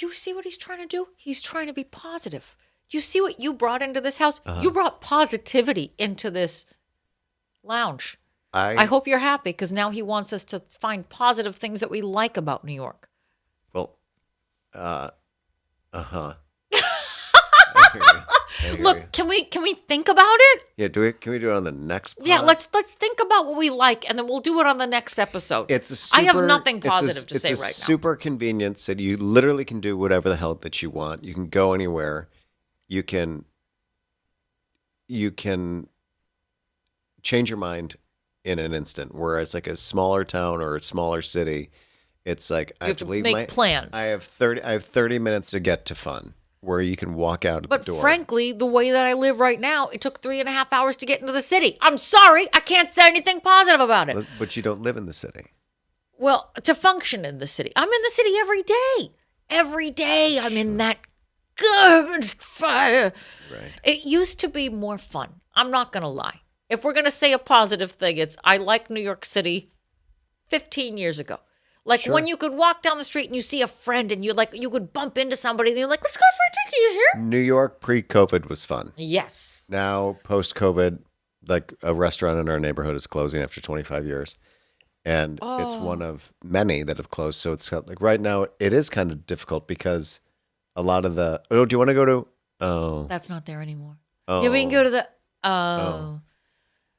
you see what he's trying to do? He's trying to be positive. You see what you brought into this house? You brought positivity into this lounge. I hope you're happy because now he wants us to find positive things that we like about New York. Well, uh-huh. Look, can we think about it? Yeah, can we do it on the next pod? Yeah, let's think about what we like, and then we'll do it on the next episode. I have nothing positive to say right now. It's a super convenience that you literally can do whatever the hell that you want. You can go anywhere. You can change your mind in an instant. Whereas like a smaller town or a smaller city, it's like I have to make plans. I have 30 minutes to get to fun. Where you can walk out of the door. But frankly, the way that I live right now, it took 3.5 hours to get into the city. I'm sorry, I can't say anything positive about it. But you don't live in the city. Well, to function in the city. I'm in the city every day. Every day I'm in that garbage fire. Right. It used to be more fun. I'm not going to lie. If we're going to say a positive thing, it's I like New York City 15 years ago. Like when you could walk down the street and you see a friend and you could bump into somebody and you're like, let's go for a drink. Are you here? New York pre-COVID was fun. Yes. Now, post-COVID, like a restaurant in our neighborhood is closing after 25 years. And it's one of many that have closed. So it's like right now it is kind of difficult because a lot of do you want to go to? Oh. That's not there anymore. Oh. Yeah, we can go to the,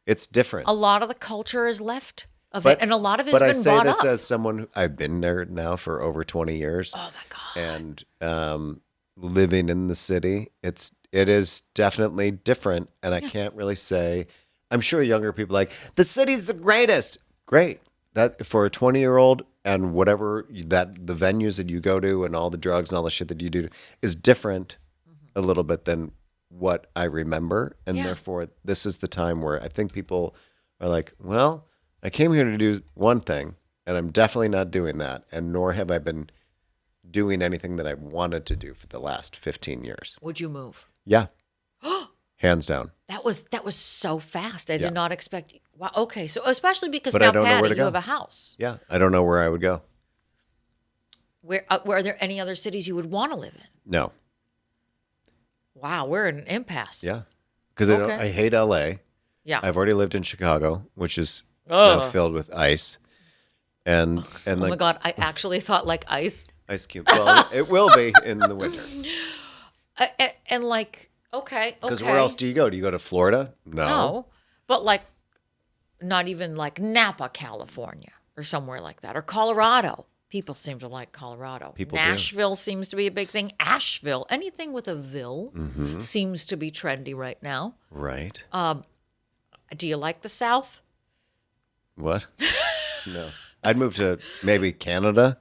It's different. A lot of the culture is left. It, and a lot of it's been bought up. But I say this as someone who I've been there now for over 20 years. Oh my God. And living in the city, it is definitely different. And I can't really say, I'm sure younger people are like, the city's the greatest. Great. That for a 20-year-old and whatever that the venues that you go to and all the drugs and all the shit that you do is different a little bit than what I remember. And therefore, this is the time where I think people are like, well, I came here to do one thing, and I'm definitely not doing that, and nor have I been doing anything that I wanted to do for the last 15 years. Would you move? Yeah. Hands down. That was so fast. I did not expect. Wow. Okay. So especially because But now, I don't know Patty, where to you go. have a house. Yeah. I don't know where I would go. Where are there any other cities you would want to live in? No. Wow. We're in an impasse. Yeah. Because I hate LA. Yeah. I've already lived in Chicago, which is now filled with ice. And oh my God. I actually thought like ice. Ice cube. Well, it will be in the winter. And like, okay. Because where else do you go? Do you go to Florida? No. But like, not even like Napa, California or somewhere like that. Or Colorado. People seem to like Colorado. Nashville seems to be a big thing. Asheville, anything with a ville seems to be trendy right now. Right. Do you like the South? What? No. I'd move to maybe Canada.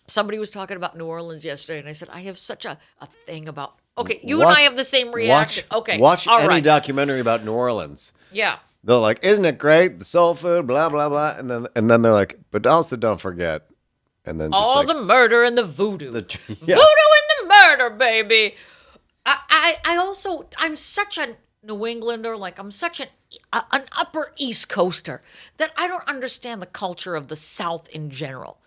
Somebody was talking about New Orleans yesterday, and I said, I have such a thing about... Okay, you and I have the same reaction. Watch any documentary about New Orleans. Yeah. They're like, isn't it great? The soul food, blah, blah, blah. And then they're like, but also don't forget. And then just all the murder and the voodoo. Yeah. Voodoo and the murder, baby. I'm such a New Englander, like I'm such an upper East Coaster that I don't understand the culture of the South in general.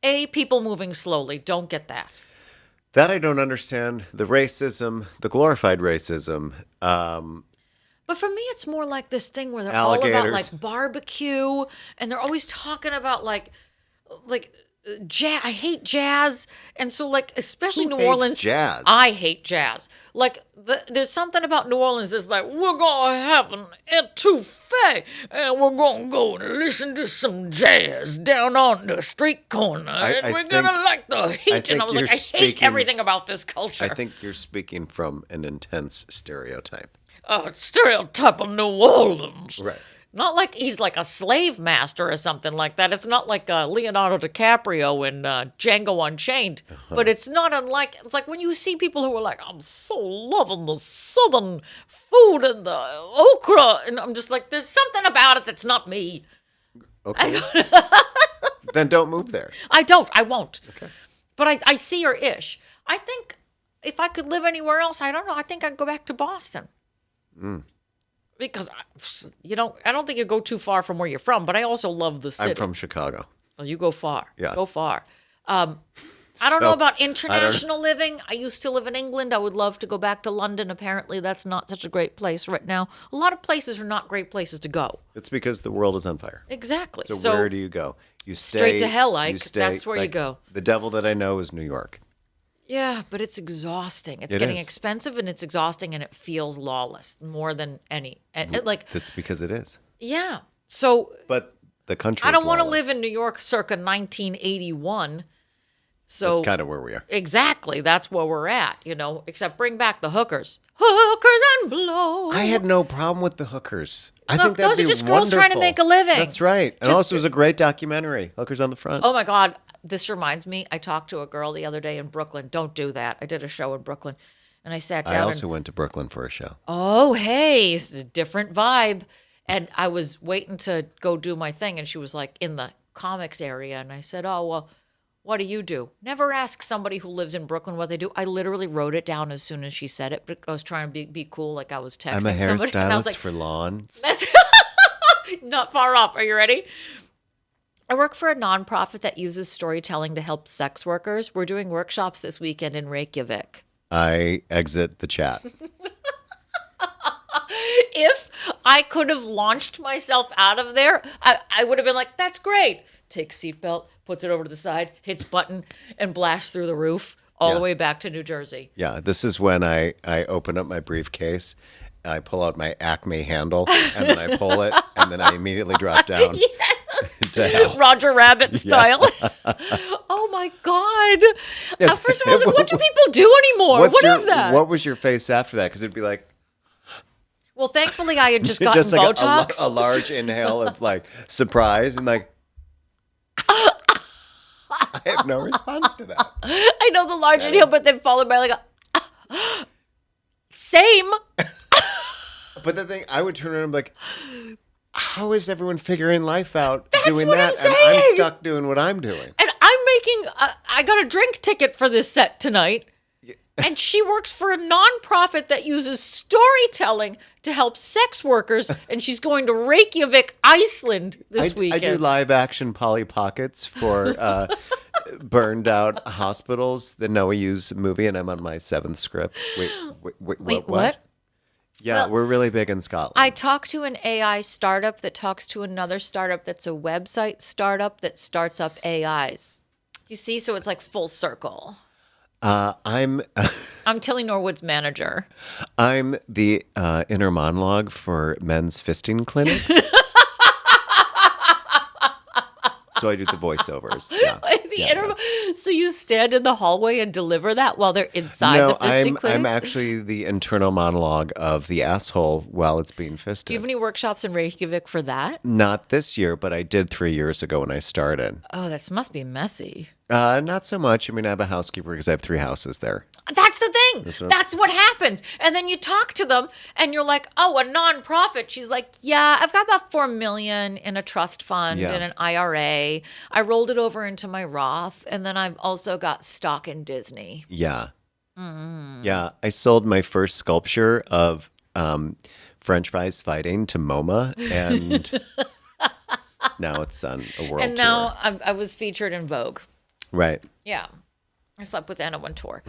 People moving slowly, don't get that. That I don't understand. The racism, the glorified racism. But for me, it's more like this thing where they're alligators. all about like barbecue, and they're always talking about like jazz. I hate jazz, and so like especially Who New hates Orleans. jazz? I hate jazz. Like there's something about New Orleans that's like we're gonna have an etouffee, and we're gonna go and listen to some jazz down on the street corner, and we're gonna like the heat. And I was like, I hate everything about this culture. I think you're speaking from an intense stereotype. Stereotype of New Orleans. Right. Not like he's like a slave master or something like that. It's not like Leonardo DiCaprio in Django Unchained. But it's not unlike, it's like when you see people who are like, I'm so loving the southern food and the okra. And I'm just like, there's something about it that's not me. Okay. Then don't move there. I won't. Okay. But I see your ish. I think if I could live anywhere else, I don't know. I think I'd go back to Boston. Because, I don't think you go too far from where you're from, but I also love the city. I'm from Chicago. Well, you go far. Yeah. Go far. I don't know So, about I don't- international living. I used to live in England. I would love to go back to London. Apparently, that's not such a great place right now. A lot of places are not great places to go. It's because the world is on fire. Exactly. So, where do you go? You stay straight to hell, you Ike. stay- That's where you go. The devil that I know is New York. Yeah, but it's exhausting. It's It getting is. expensive and it's exhausting and it feels lawless more than any. And like, That's because it is. yeah. So But the country. I don't want to lawless. live in New York circa 1981. So That's kind of where we are. exactly, that's where we're at, except bring back the hookers. Hookers and blow. I had no problem with the hookers. I Look, think that'd those are be just girls trying to wonderful. make a living. That's right. And Just- also, it was a great documentary. Hookers on the Front. Oh my God. This reminds me, I talked to a girl the other day in Brooklyn. Don't do that. I did a show in Brooklyn and I sat down. I and, also went to Brooklyn for a show. oh, hey, it's a different vibe. And I was waiting to go do my thing. And she was like in the comics area. And I said, oh, well, what do you do? Never ask somebody who lives in Brooklyn what they do. I literally wrote it down as soon as she said it. But I was trying to be cool, like I was texting I'm a somebody. And I was hairstylist like, for lawns. not far off. Are you ready? I work for a nonprofit that uses storytelling to help sex workers. We're doing workshops this weekend in Reykjavik. I exit the chat. If I could have launched myself out of there, I would have been like, that's great. Takes seatbelt, puts it over to the side, hits button, and blasts through the roof all the Yeah. way back to New Jersey. Yeah, this is when I open up my briefcase, I pull out my Acme handle, and then I pull it, and then I immediately drop down to hell. Roger Rabbit style. Oh my God. Yes. First of all, I was like, what do people do anymore? What is that? What was your face after that? Because it'd be like Well, thankfully, I had just gotten just like Botox. a large inhale of like surprise and like. I have no response to that. I know the large inhale, but then followed by like a same. But the thing, I would turn around and be like, how is everyone figuring life out doing what that? I'm And I'm saying. stuck doing what I'm doing. And I'm making, I got a drink ticket for this set tonight. And she works for a nonprofit that uses storytelling to help sex workers. And she's going to Reykjavik, Iceland this I weekend. do live action Polly Pockets for burned out hospitals. The Noah Hughes movie, and I'm on my 7th script. Wait, what? Yeah, Well, we're really big in Scotland. I talked to an AI startup that talks to another startup that's a website startup that starts up AIs. You see? So it's like full circle. I'm I'm Tilly Norwood's manager. I'm the inner monologue for men's fisting clinics. So I do the voiceovers. Yeah. So you stand in the hallway and deliver that while they're inside No, the fisting I'm clinic? actually the internal monologue of the asshole while it's being fisted. Do you have any workshops in Reykjavik for that? Not this year, but I did 3 years ago when I started. Oh, that must be messy. Not so much. I mean, I have a housekeeper because I have 3 houses there. That's the thing. That's what- That's what happens. And then you talk to them and you're like, oh, a nonprofit. She's like, yeah, I've got about 4 million in a trust fund Yeah. and an IRA. I rolled it over into my Roth. And then I've also got stock in Disney. Yeah. Mm. Yeah. I sold my first sculpture of French fries fighting to MoMA, and now it's on a world And tour. now I was featured in Vogue. Right. Yeah. I slept with Anna Wintour.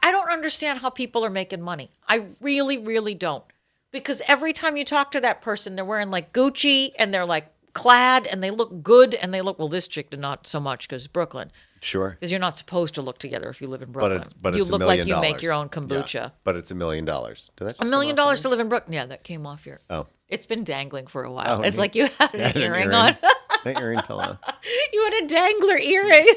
I don't understand how people are making money. I really, really don't. Because every time you talk to that person, they're wearing like Gucci and they're like clad and they look good and they look, well, this chick did not so much because Brooklyn. Sure. Because you're not supposed to look together if you live in Brooklyn. But you it's look $1 like million. you make your own Yeah. kombucha. But it's $1 million. Did that just $1 million to live in Brooklyn. Yeah, that came off your. Oh. It's been dangling for a while. Oh, it's neat. like you had I an had an earring on. That earring fell off. You had a dangler earring.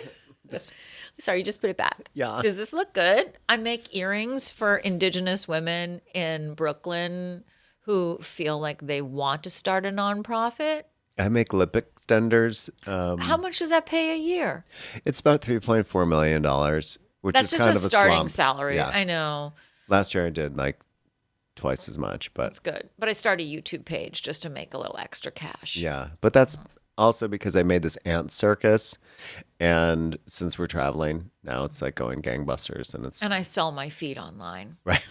Sorry, you just put it back. Yeah. Does this look good? I make earrings for Indigenous women in Brooklyn who feel like they want to start a nonprofit. I make lip extenders. How much does that pay a year? It's about $3.4 million, which That's is just kind a of a starting slump. salary. Yeah. I know. Last year I did like twice as much, but It's good. But I started a YouTube page just to make a little extra cash. yeah. But that's also because I made this ant circus, and since we're traveling now, it's like going gangbusters, and it's And I sell my feet online. right.